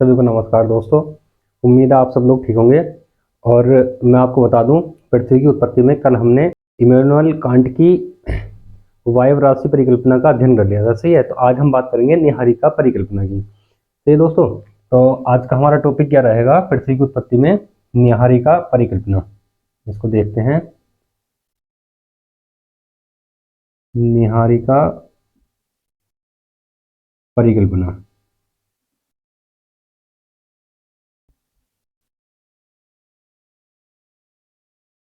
सभी को नमस्कार दोस्तों। उम्मीद है आप सब लोग ठीक होंगे। और मैं आपको बता दूं, पृथ्वी की उत्पत्ति में कल हमने इमैनुअल कांट की वायव राशि परिकल्पना का अध्ययन कर लिया था। सही है, तो आज हम बात करेंगे निहारिका परिकल्पना की। सही दोस्तों, तो आज का हमारा टॉपिक क्या रहेगा? पृथ्वी की उत्पत्ति में निहारिका परिकल्पना। इसको देखते हैं। निहारिका परिकल्पना।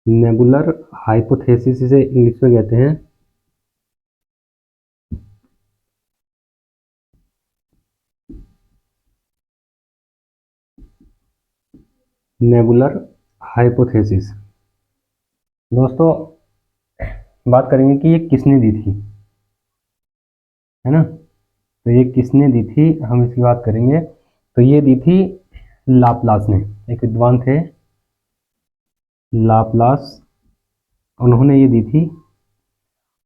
नेबुलर हाइपोथेसिस इसे इंग्लिश में कहते हैं। Nebular hypothesis. दोस्तों, बात करेंगे कि ये किसने दी थी, है ना। तो ये किसने दी थी, हम इसकी बात करेंगे। तो ये दी थी लाप्लास ने। एक विद्वान थे लाप्लास, उन्होंने ये दी थी।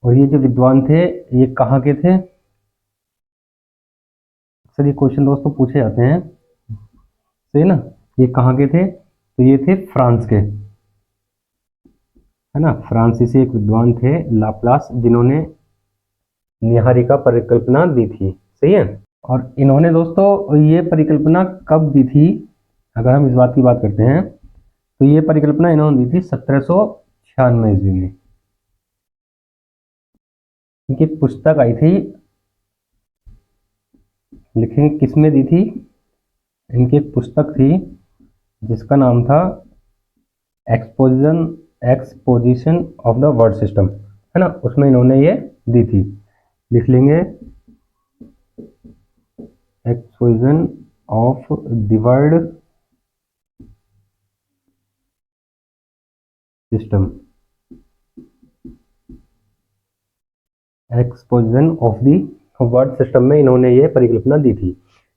और ये जो विद्वान थे ये कहाँ के थे? सर ये क्वेश्चन दोस्तों पूछे जाते हैं, सही ना। ये कहाँ के थे? तो ये थे फ्रांस के, है ना। फ्रांसीसी एक विद्वान थे लाप्लास, जिन्होंने निहारिका परिकल्पना दी थी। सही है। और इन्होंने दोस्तों ये परिकल्पना कब दी थी? अगर हम इस बात की बात करते हैं तो ये परिकल्पना इन्होंने दी थी 1796 ईस्वी में। इनकी पुस्तक आई थी, लिखेंगे किसमें दी थी। इनकी एक पुस्तक थी जिसका नाम था exposition of the word system, है ना। उसमें इन्होंने ये दी थी, लिख लेंगे exposition of the word system. Exposition of the word system में इन्होंने ये परिकल्पना दी थी।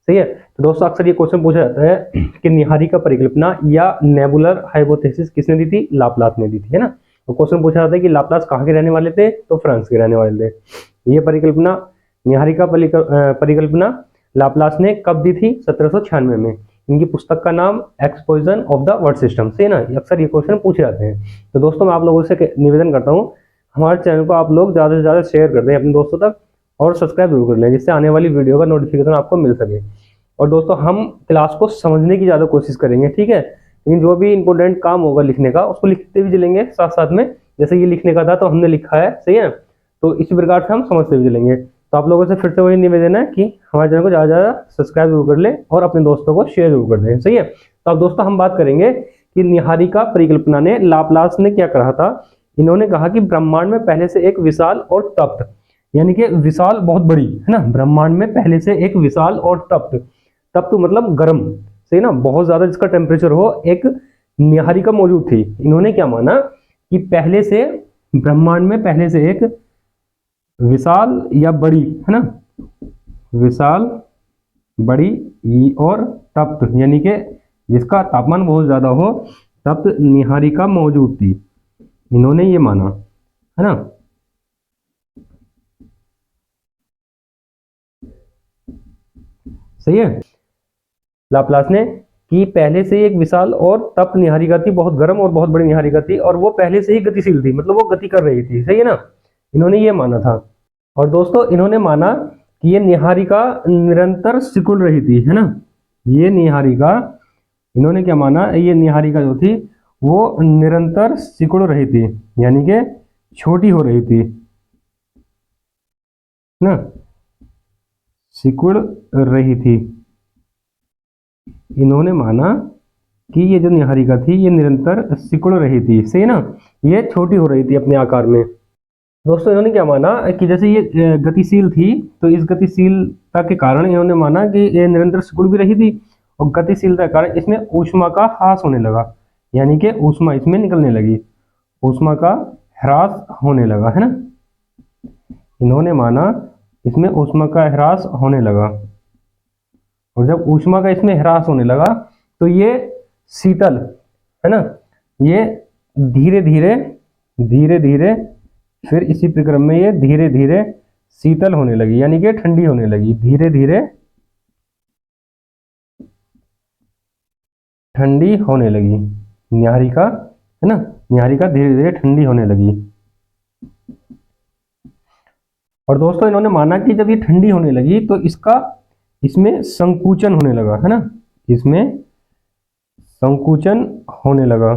सही है। तो दोस्तों अक्सर ये क्वेश्चन पूछा जाता है कि निहारिका परिकल्पना या नेबुलर हाइपोथेसिस किसने दी थी? लाप्लास ने दी थी, है ना। तो क्वेश्चन पूछा जाता है कि लाप्लास कहाँ के रहने वाले थे? तो फ्रांस के रहने वाले थे। ये परिकल्पना निहारिका परिकल्पना लाप्लास ने कब दी थी? 1796 में। इनकी पुस्तक का नाम exposition of the word system. सही ना, अक्सर ये क्वेश्चन पूछे जाते हैं। तो दोस्तों मैं आप लोगों से निवेदन करता हूँ, हमारे चैनल को आप लोग ज़्यादा से ज़्यादा शेयर कर दें अपने दोस्तों तक, और सब्सक्राइब जरूर कर लें, जिससे आने वाली वीडियो का नोटिफिकेशन आपको मिल सके। और दोस्तों हम क्लास को समझने की ज़्यादा कोशिश करेंगे, ठीक है। लेकिन जो भी इंपॉर्टेंट काम होगा लिखने का, उसको लिखते भी चलेंगे साथ साथ में। जैसे ये लिखने का था तो हमने लिखा है, सही है। तो इसी प्रकार से हम समझते भी चलेंगे। तो आप लोगों से फिर से वही निवेदन है कि हमारे चैनल को ज़्यादा से ज़्यादा सब्सक्राइब जरूर कर लें और अपने दोस्तों को शेयर जरूर कर दें, सही है। तो अब दोस्तों हम बात करेंगे कि निहारिका परिकल्पना ने लाप्लास ने क्या कहा था। इन्होंने कहा कि ब्रह्मांड में पहले से एक विशाल और तप्त, यानी कि विशाल बहुत बड़ी, है ना। ब्रह्मांड में पहले से एक विशाल और तप्त, तप्त मतलब गर्म, सही ना, बहुत ज्यादा जिसका टेम्परेचर हो, एक निहारिका मौजूद थी। इन्होंने क्या माना कि पहले से ब्रह्मांड में पहले से एक विशाल या बड़ी, है ना, विशाल बड़ी और तप्त, यानी कि जिसका तापमान बहुत ज्यादा हो, तप्त निहारिका मौजूद थी। इन्होंने ये माना, है ना। सही है। लाप्लास ने कि पहले से ही एक विशाल और तप्त निहारिका थी, बहुत गर्म और बहुत बड़ी निहारिका थी, और वो पहले से ही गतिशील थी, मतलब वो गति कर रही थी, सही है ना। इन्होंने ये माना था। और दोस्तों इन्होंने माना कि ये निहारिका निरंतर सिकुड़ रही थी, है ना। ये निहारिका, इन्होंने क्या माना, ये निहारिका जो थी वो निरंतर सिकुड़ रही थी, यानी कि छोटी हो रही थी ना, सिकुड़ रही थी। इन्होंने माना कि ये जो निहारिका थी ये निरंतर सिकुड़ रही थी, सही ना, ये छोटी हो रही थी अपने आकार में। दोस्तों इन्होंने क्या माना कि जैसे ये गतिशील थी, तो इस गतिशीलता के कारण इन्होंने माना कि ये निरंतर सिकुड़ भी रही थी, और गतिशीलता के कारण इसमें ऊष्मा का ह्रास होने लगा, यानी कि ऊष्मा इसमें निकलने लगी, ऊष्मा का ह्रास होने लगा, है ना। इन्होंने माना इसमें ऊष्मा का ह्रास होने लगा, और जब ऊष्मा का इसमें ह्रास होने लगा तो ये शीतल, है ना, ये धीरे धीरे धीरे धीरे फिर इसी प्रक्रम में ये धीरे धीरे शीतल होने लगी, यानी कि ठंडी होने लगी, धीरे धीरे ठंडी होने लगी। नीहारिका है ना, नीहारिका धीरे धीरे ठंडी होने लगी। और दोस्तों इन्होंने माना कि जब ये ठंडी होने लगी तो इसमें संकुचन होने लगा, है ना, इसमें संकुचन होने लगा,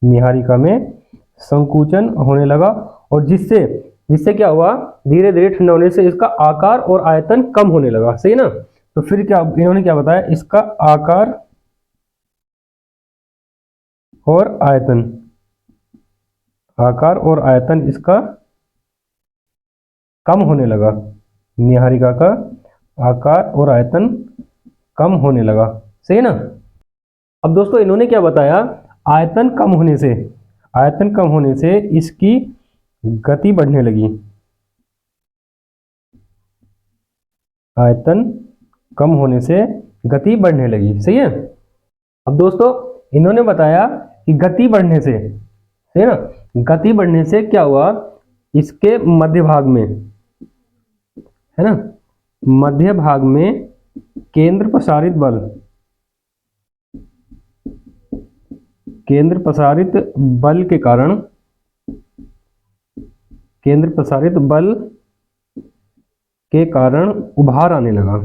नीहारिका में संकुचन होने लगा। और जिससे जिससे क्या हुआ, धीरे धीरे ठंडा होने से इसका आकार और आयतन कम होने लगा, सही ना। तो फिर क्या इन्होंने क्या बताया, इसका आकार और आयतन, आकार और आयतन इसका कम होने लगा, नीहारिका का आकार और आयतन कम होने लगा, सही है ना। अब दोस्तों इन्होंने क्या बताया, आयतन कम होने से इसकी गति बढ़ने लगी, आयतन कम होने से गति बढ़ने लगी, सही है। अब दोस्तों इन्होंने बताया कि गति बढ़ने से, सही है ना, गति बढ़ने से क्या हुआ, इसके मध्य भाग में, है ना, मध्य भाग में केंद्र प्रसारित बल, केंद्र प्रसारित बल के कारण, केंद्र प्रसारित बल के कारण उभार आने लगा,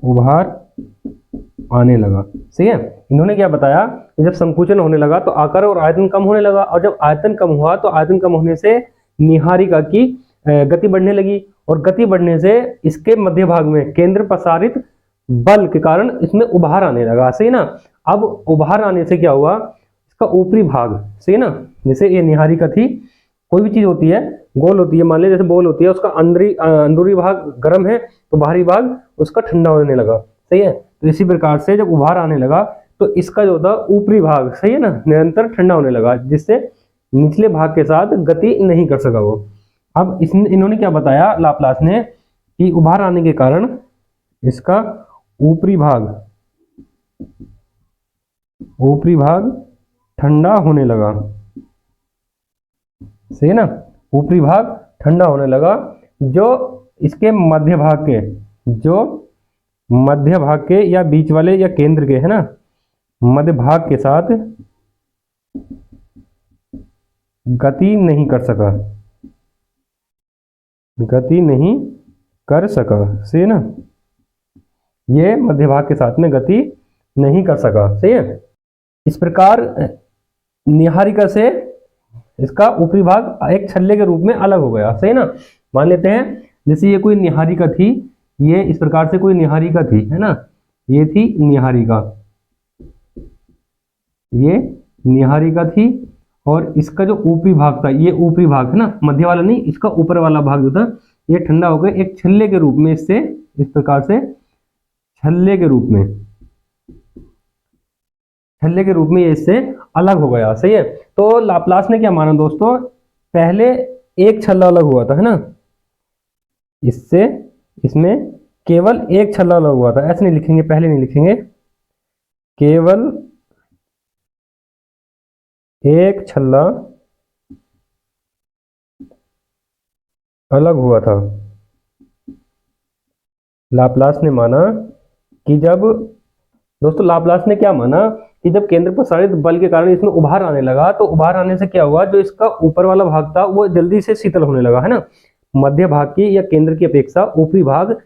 उभार आने लगा, सही है। इन्होंने क्या बताया कि जब संकुचन होने लगा तो आकार और आयतन कम होने लगा, और जब आयतन कम हुआ तो आयतन कम होने से नीहारिका की गति बढ़ने लगी, और गति बढ़ने से इसके मध्य भाग में केंद्र प्रसारित बल के कारण इसमें उभार आने लगा, सही ना। अब उभार आने से क्या हुआ, इसका ऊपरी भाग, सही ना, जैसे ये नीहारिका थी, कोई भी चीज होती है गोल होती है, मान लीजिए जैसे बॉल होती है, उसका अंदरूनी भाग गर्म है तो बाहरी भाग उसका ठंडा होने लगा, सही है। तो इसी प्रकार से जब उभार आने लगा तो इसका जो था ऊपरी भाग, सही है ना, निरंतर ठंडा होने लगा, जिससे निचले भाग के साथ गति नहीं कर सका वो। अब इन्होंने क्या बताया लाप्लास ने, कि उभार आने के कारण इसका ऊपरी भाग ठंडा होने लगा, सही है ना, ऊपरी भाग ठंडा होने लगा, जो इसके मध्य भाग के या बीच वाले या केंद्र के, है ना, मध्य भाग के साथ गति नहीं कर सका, सही है ना, ये मध्य भाग के साथ में गति नहीं कर सका, सही है। इस प्रकार नीहारिका से इसका ऊपरी भाग एक छल्ले के रूप में अलग हो गया, सही ना। मान लेते हैं जैसे ये कोई नीहारिका थी, ये इस प्रकार से कोई नीहारिका थी, है ना, ये थी नीहारिका, ये नीहारिका थी, और इसका जो ऊपरी भाग था, ये ऊपरी भाग है ना, मध्य वाला नहीं, इसका ऊपर वाला भाग जो था ये ठंडा हो गया एक छल्ले के रूप में, इससे इस प्रकार से छल्ले के रूप में ये इससे अलग हो गया, सही है। तो लाप्लास ने क्या माना दोस्तों, पहले एक छल्ला अलग हुआ था, है ना, इसमें केवल एक छल्ला अलग हुआ था, ऐसे नहीं लिखेंगे, पहले नहीं लिखेंगे, केवल एक छल्ला अलग हुआ था। लाप्लास ने माना कि जब, दोस्तों लाप्लास ने क्या माना कि जब केंद्र प्रसारित बल के कारण इसमें उभार आने लगा, तो उभार आने से क्या हुआ, जो इसका ऊपर वाला भाग था वो जल्दी से शीतल होने लगा, है ना, मध्य भाग की या केंद्र की अपेक्षा ऊपरी भाग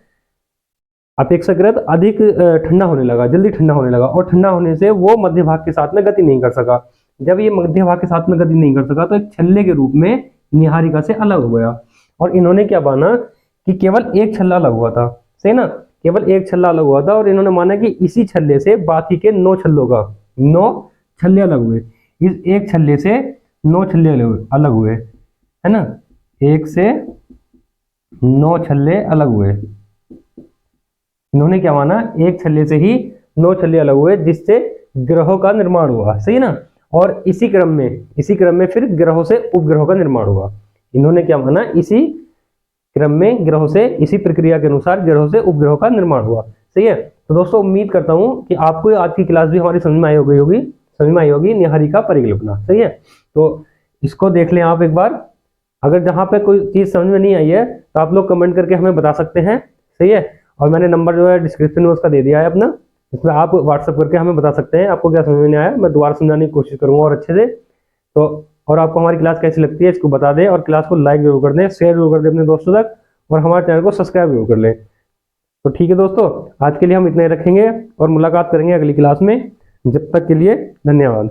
अपेक्षाकृत अधिक ठंडा होने लगा, जल्दी ठंडा होने लगा, और ठंडा होने से वो मध्य भाग के साथ में गति नहीं कर सका। जब ये मध्य भाग के साथ में गति नहीं कर सका तो एक छल्ले के रूप में नीहारिका से अलग हो गया, और इन्होंने क्या माना कि केवल एक छल्ला अलग हुआ था, सही ना, केवल एक छल्ला अलग हुआ था, और इन्होंने माना कि इसी छल्ले से बाकी के 9 छल्लों का 9 छल्ले अलग हुए, इस एक छल्ले से 9 छल्ले अलग हुए, है ना, 1 से 9 छल्ले अलग हुए। इन्होंने क्या माना, एक छल्ले से ही 9 छल्ले अलग हुए, जिससे ग्रहों का निर्माण हुआ, सही ना, और इसी क्रम में फिर ग्रहों से उपग्रहों का निर्माण हुआ। इन्होंने क्या माना, इसी क्रम में ग्रहों से, इसी प्रक्रिया के अनुसार ग्रहों से उपग्रहों का निर्माण हुआ, सही है। तो दोस्तों उम्मीद करता हूं कि आपको आज की क्लास भी हमारी समझ में आई होगी नीहारिका परिकल्पना, सही है। तो इसको देख लें आप एक बार, अगर जहाँ पे कोई चीज़ समझ में नहीं आई है तो आप लोग कमेंट करके हमें बता सकते हैं, सही है। और मैंने नंबर जो है डिस्क्रिप्शन में उसका दे दिया है अपना, इसमें आप व्हाट्सअप करके हमें बता सकते हैं आपको क्या समझ में नहीं आया, मैं दोबारा समझाने की कोशिश करूंगा और अच्छे से। तो और आपको हमारी क्लास कैसी लगती है इसको बता दें, और क्लास को लाइक जरूर कर दें, शेयर जरूर कर दें अपने दोस्तों तक, और हमारे चैनल को सब्सक्राइब जरूर कर लें। तो ठीक है दोस्तों, आज के लिए हम इतना ही रखेंगे और मुलाकात करेंगे अगली क्लास में। जब तक के लिए धन्यवाद।